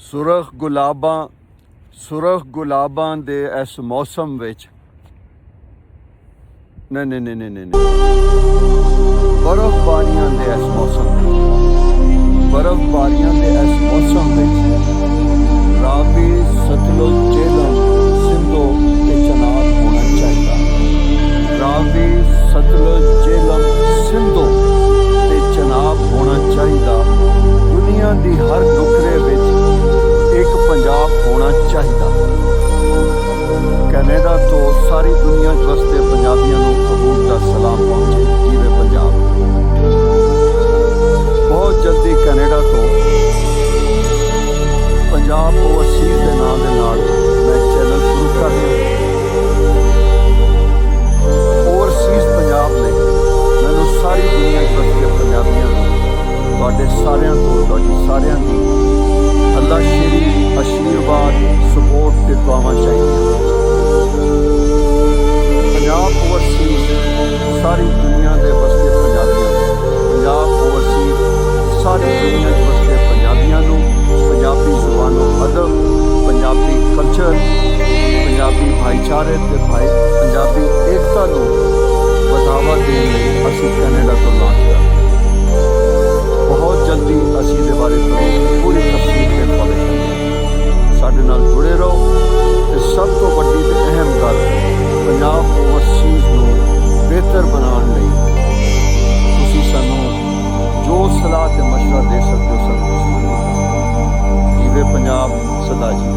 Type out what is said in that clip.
ਸੁਰਖ ਗੁਲਾਬਾਂ ਦੇ ਇਸ ਮੌਸਮ ਵਿੱਚ ਨਹੀਂ ਬਰਫ਼ਬਾਰੀਆਂ ਦੇ ਇਸ ਮੌਸਮ ਵਿੱਚ ਰਾਵੀ ਸਤਲੁਜ ਜੇਹਲਮ ਸਿੰਧੂ ਤੇ ਚਨਾਬ ਹੋਣਾ ਚਾਹੀਦਾ। ਰਾਵੀ ਸਤਲੁਜ ਜੇਹਲਮ ਸਿੰਧੂ ਤੇ ਚਨਾਬ ਹੋਣਾ ਚਾਹੀਦਾ। ਦੁਨੀਆ ਦੀ ਹਰ ਨੁਕਰੇ ਵਿੱਚ ਇੱਕ ਪੰਜਾਬ ਹੋਣਾ ਚਾਹੀਦਾ। ਕੈਨੇਡਾ ਤੋਂ ਸਾਰੀ ਦੁਨੀਆ 'ਚ ਵਸਦੇ ਪੰਜਾਬੀਆਂ ਨੂੰ ਕਬੂਲ ਦਾ ਸਲਾਮ ਪਹੁੰਚੇ। ਜੀਵੇ ਪੰਜਾਬ। ਬਹੁਤ ਜਲਦੀ ਕੈਨੇਡਾ ਤੋਂ ਪੰਜਾਬ ਓਵਰਸੀਜ਼ ਦੇ ਨਾਂ ਦੇ ਨਾਲ ਮੈਂ ਚੈਨਲ ਸ਼ੁਰੂ ਕਰ ਰਿਹਾ। ਓਵਰਸੀਜ਼ ਪੰਜਾਬ ਲਈ ਮੈਨੂੰ ਸਾਰੀ ਦੁਨੀਆ 'ਚ ਵਸਦੇ ਪੰਜਾਬੀਆਂ ਨੂੰ ਤੁਹਾਡੇ ਸਾਰਿਆਂ ਦੀ ਅੱਲਾਸ਼ੇਰੀ, ਆਸ਼ੀਰਵਾਦ, ਸਪੋਰਟ ਤੇ ਦੁਆਵਾਂ ਚਾਹੀਦੀਆਂ। ਪੰਜਾਬ ਓਵਰਸੀਜ਼ ਸਾਰੀ ਦੁਨੀਆ ਦੇ ਵਸਦੇ ਪੰਜਾਬੀਆਂ ਨੂੰ ਪੰਜਾਬੀ ਜ਼ੁਬਾਨੋਂ ਅਦਬ, ਪੰਜਾਬੀ ਕਲਚਰ, ਪੰਜਾਬੀ ਭਾਈਚਾਰੇ ਤੇ ਪੰਜਾਬੀ ਏਕਤਾ ਨੂੰ ਵਧਾਵਾ ਦੇਣ ਲਈ ਅਸੀਂ ਕੈਨੇਡਾ ਤੋਂ ਲਾਂਚ ਕਰਾਂਗੇ। ਬਹੁਤ ਜਲਦੀ ਅਸੀਂ ਇਹਦੇ ਬਾਰੇ ਪੂਰੀ ਤਫਸੀਲ ਤੇ ਇਨਫੋਰਮੇਸ਼ਨ ਸਾਡੇ ਨਾਲ ਜੁੜੇ ਰਹੋ। ਤੇ ਸਭ ਤੋਂ ਵੱਡੀ ਤੇ ਅਹਿਮ ਗੱਲ, ਪੰਜਾਬ ਓਵਰਸੀਜ਼ ਨੂੰ ਬਿਹਤਰ ਬਣਾਉਣ ਲਈ ਤੁਸੀਂ ਸਾਨੂੰ ਜੋ ਸਲਾਹ ਤੇ ਮਸ਼ਵਰਾ ਦੇ ਸਕਦੇ ਹੋ ਸਭ ਕੁਝ। ਜੀਵੇ ਪੰਜਾਬ, ਸਦਾ ਜੀ।